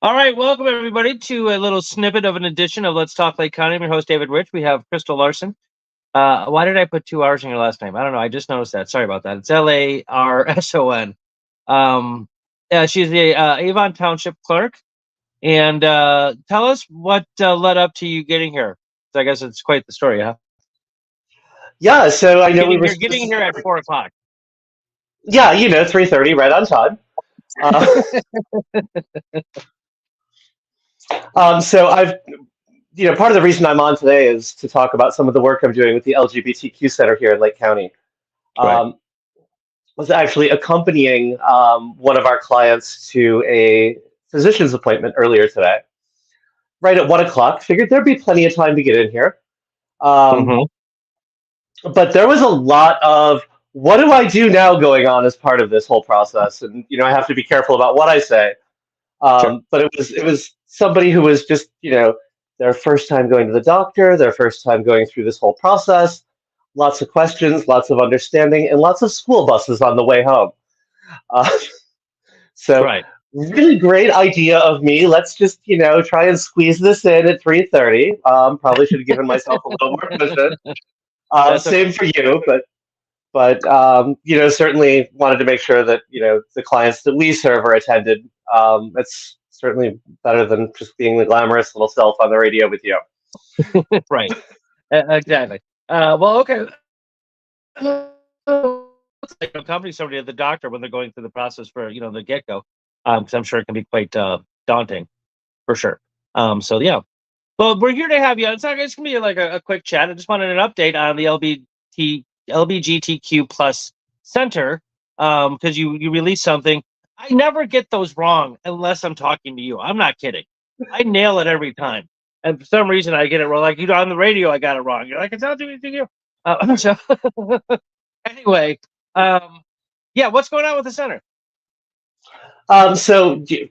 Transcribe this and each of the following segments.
All right, welcome everybody to a little snippet of an edition of Let's Talk Lake County. I'm your host, David Rich. We have Crystal Larson. Why did I put 2 R's in your last name? I don't know. I just noticed that. Sorry about that. It's Larson. She's the Avon Township clerk. And tell us what led up to you getting here. So I guess it's quite the story, huh? Yeah, so I know we Getting were here, supposed getting to, here at 4 o'clock. yeah, 3:30, right on time. Uh, so part of the reason I'm on today is to talk about some of the work I'm doing with the LGBTQ Center here in Lake County. Right. Um, was actually accompanying one of our clients to a physician's appointment earlier today, right at 1 o'clock. Figured there'd be plenty of time to get in here. Um, Mm-hmm. but there was a lot of what do I do now going on as part of this whole process, and I have to be careful about what I say. Sure. But it was somebody who was just their first time going to the doctor, their first time going through this whole process. Lots of questions, lots of understanding, and lots of school buses on the way home. Uh, so Right. really great idea of me. Let's just try and squeeze this in at 3:30. Probably should have given myself a little more cushion. That's okay. Same for you, but certainly wanted to make sure that the clients that we serve are attended. It's certainly better than just being the glamorous little self on the radio with you. Right. Exactly. Well, okay. It's like accompany somebody to the doctor when they're going through the process for the get go, because I'm sure it can be quite daunting for sure. So yeah, well, we're here to have you. It's gonna be like a quick chat. I just wanted an update on the LBGTQ plus center, because you released something. I never get those wrong unless I'm talking to you. I'm not kidding. I nail it every time, and for some reason I get it wrong. Like on the radio, I got it wrong. You're like, it's not doing anything to you. So anyway, yeah, what's going on with the center?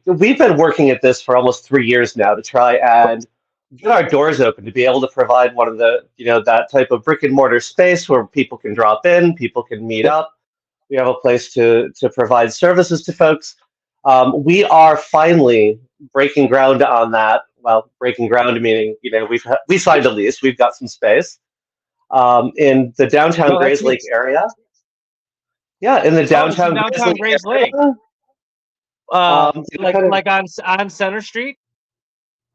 We've been working at this for almost 3 years now to try and get our doors open to be able to provide one of the that type of brick and mortar space where people can drop in, people can meet Yep. up. We have a place to provide services to folks. We are finally breaking ground on that. Well, breaking ground meaning we signed a lease. We've got some space in the downtown No, that's Grays Lake huge. area. Yeah, in the Oh, this is downtown Grays downtown Lake Grays Lake. area. Like Kind of on Center Street.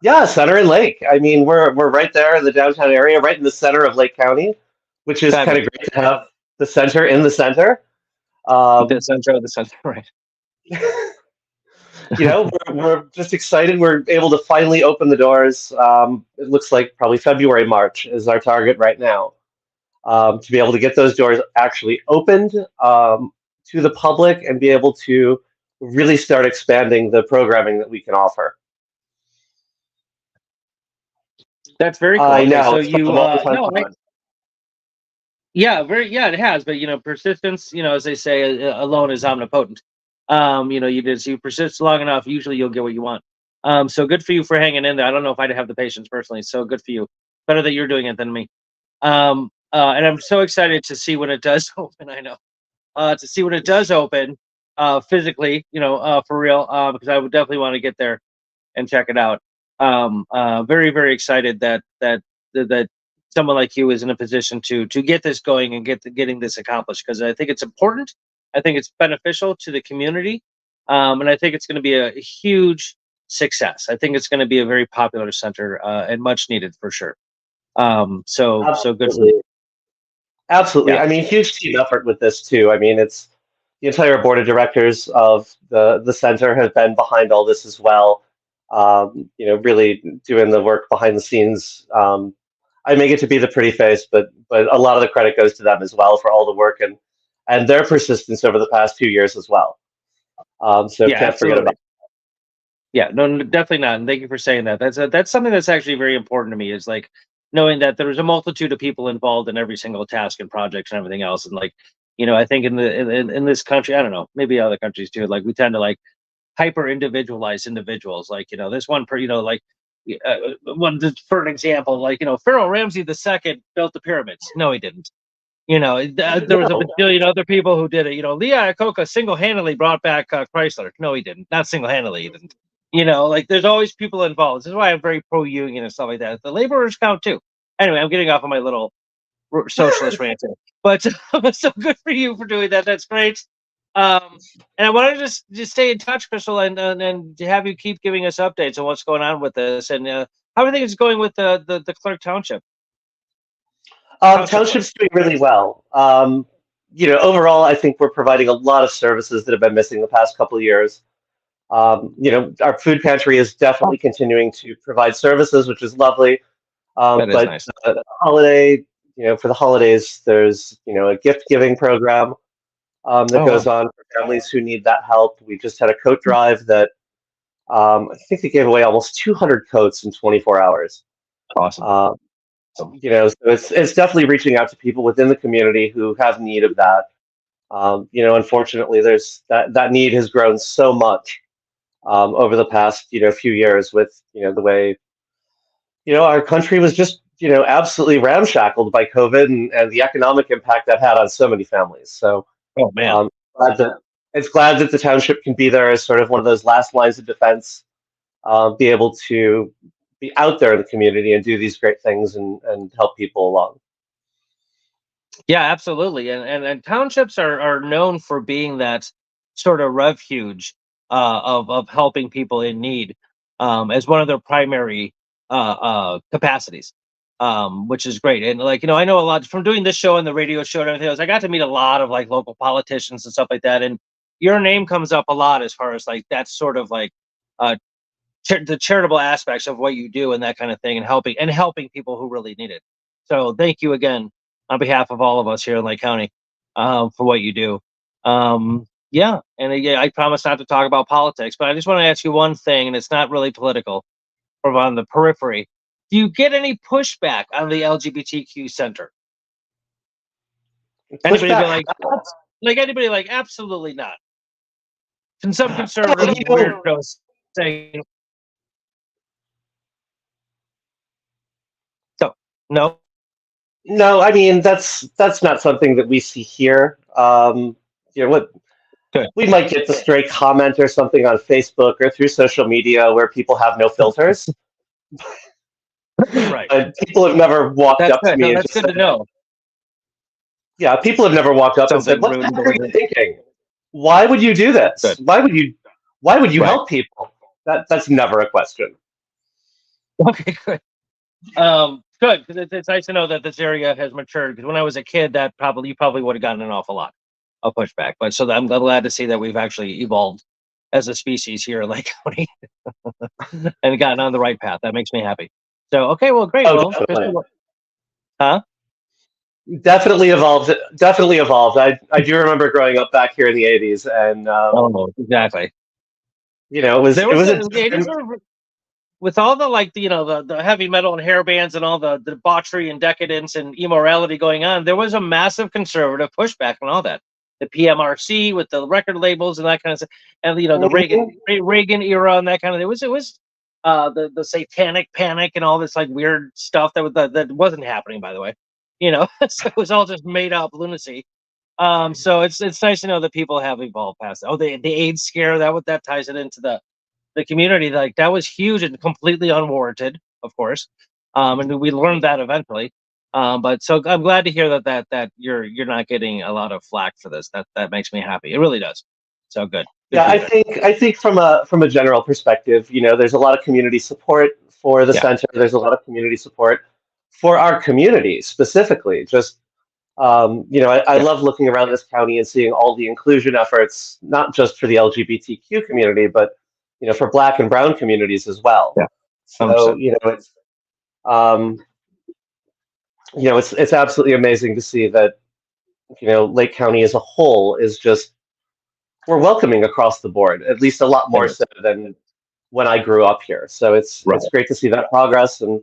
yeah, Center and Lake. I mean, we're right there in the downtown area, right in the center of Lake County, which is kind of Fabulous. great to have the center in the center. The Um, center of the center, right? we're just excited. We're able to finally open the doors. It looks like probably February, March is our target right now, to be able to get those doors actually opened to the public and be able to really start expanding the programming that we can offer. That's very cool. I Okay, know so it's been a you long time no, coming. yeah, it has, but persistence, as they say, alone is omnipotent. You persist long enough, usually you'll get what you want. So good for you for hanging in there. I don't know if I'd have the patience personally, so good for you. Better that you're doing it than me. And I'm so excited to see when it does open. I know. To see when it does open, physically, for real, because I would definitely want to get there and check it out. Very, very excited that someone like you is in a position to get this going and getting this accomplished, because I think it's important. I think it's beneficial to the community, and I think it's going to be a huge success. I think it's going to be a very popular center, and much needed for sure. So good for Absolutely. you. Absolutely. Yeah. I mean, huge team effort with this too. I mean, it's the entire board of directors of the center have been behind all this as well. Really doing the work behind the scenes. I make it to be the pretty face, but a lot of the credit goes to them as well for all the work and their persistence over the past 2 years as well. So Yeah, can't forget about. absolutely. Yeah, no, definitely not. And thank you for saying that. That's something that's actually very important to me, is like knowing that there's a multitude of people involved in every single task and project and everything else. And like, I think in this country, I don't know, maybe other countries too, like we tend to like hyper individualize individuals. Like, this one per, like one for an example, like, Pharaoh Ramsey the second built the pyramids. No, he didn't. There was a No, bajillion other people who did it. Lee Iacocca single handedly brought back Chrysler. No, he didn't. Not single handedly, he didn't. Like there's always people involved. This is why I'm very pro union and stuff like that. The laborers count too. Anyway, I'm getting off on my little socialist rant here, but so good for you for doing that. That's great. And I want to just stay in touch, Crystal, and have you keep giving us updates on what's going on with this and how everything is going with the Clark Township. Township's doing really well. Overall, I think we're providing a lot of services that have been missing the past couple of years. Our food pantry is definitely continuing to provide services, which is lovely. That is but nice. For the holidays, there's a gift giving program that goes on for families who need that help. We just had a coat drive that I think they gave away almost 200 coats in 24 hours. Awesome. So it's definitely reaching out to people within the community who have need of that. Unfortunately, there's that need has grown so much over the past few years with the way our country was just absolutely ramshackled by COVID and the economic impact that had on so many families. So, oh man, it's glad that the township can be there as sort of one of those last lines of defense, be able to be out there in the community and do these great things and help people along. Yeah, absolutely. And townships are known for being that sort of refuge of helping people in need as one of their primary capacities, which is great. And I know a lot from doing this show and the radio show and everything else. I got to meet a lot of local politicians and stuff like that. And your name comes up a lot as far as that's sort of the charitable aspects of what you do and that kind of thing, and helping people who really need it. So thank you again on behalf of all of us here in Lake County for what you do. Yeah, and again, I promise not to talk about politics, but I just want to ask you one thing, and it's not really political, or on the periphery. Do you get any pushback on the LGBTQ center? Anybody be anybody absolutely not? And some conservative weirdos saying no. No, I mean that's not something that we see here. We might get the stray comment or something on Facebook or through social media where people have no filters. Right. People have never walked up to me. That's good to know. Yeah, people have never walked up and said, "What the heck are you thinking? Why would you do this? Good. Why would you help people?" That's never a question. Okay, good. Good, because it's nice to know that this area has matured. Because when I was a kid, you probably would have gotten an awful lot of pushback. But so I'm glad to see that we've actually evolved as a species here in Lake County and gotten on the right path. That makes me happy. So okay, well, great. Definitely evolved. Definitely evolved. I do remember growing up back here in the '80s, and exactly. It was with all the the heavy metal and hair bands and all the debauchery and decadence and immorality going on, there was a massive conservative pushback on all that. The PMRC with the record labels and that kind of stuff, and the Reagan era and that kind of. It was the satanic panic and all this weird stuff that wasn't happening, by the way. So it was all just made up lunacy. So it's nice to know that people have evolved past that. Oh, the AIDS scare, that ties it into the community. That was huge and completely unwarranted, of course. And we learned that eventually. But so I'm glad to hear that you're not getting a lot of flack for this. That makes me happy. It really does. So good. Yeah, I think from a general perspective, there's a lot of community support for the center. There's a lot of community support for our community specifically. Just I love looking around this county and seeing all the inclusion efforts, not just for the LGBTQ community, but for Black and Brown communities as well. Yeah. So it's absolutely amazing to see that Lake County as a whole is just, we're welcoming across the board, at least a lot more so than when I grew up here. So it's great to see that progress, and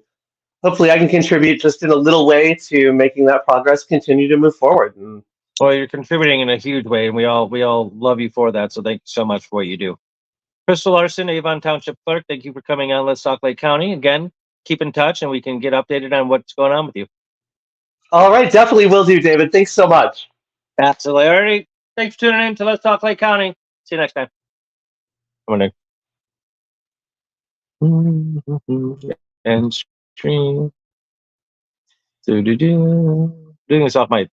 hopefully I can contribute just in a little way to making that progress continue to move forward. Well, you're contributing in a huge way, and we all love you for that. So thank you so much for what you do. Crystal Larson, Avon Township Clerk, thank you for coming on Let's Talk Lake County. Again, keep in touch and we can get updated on what's going on with you. All right, definitely will do, David. Thanks so much. Absolutely. All right. Thanks for tuning in to Let's Talk Lake County. See you next time. Come on in. And stream. Doing this off my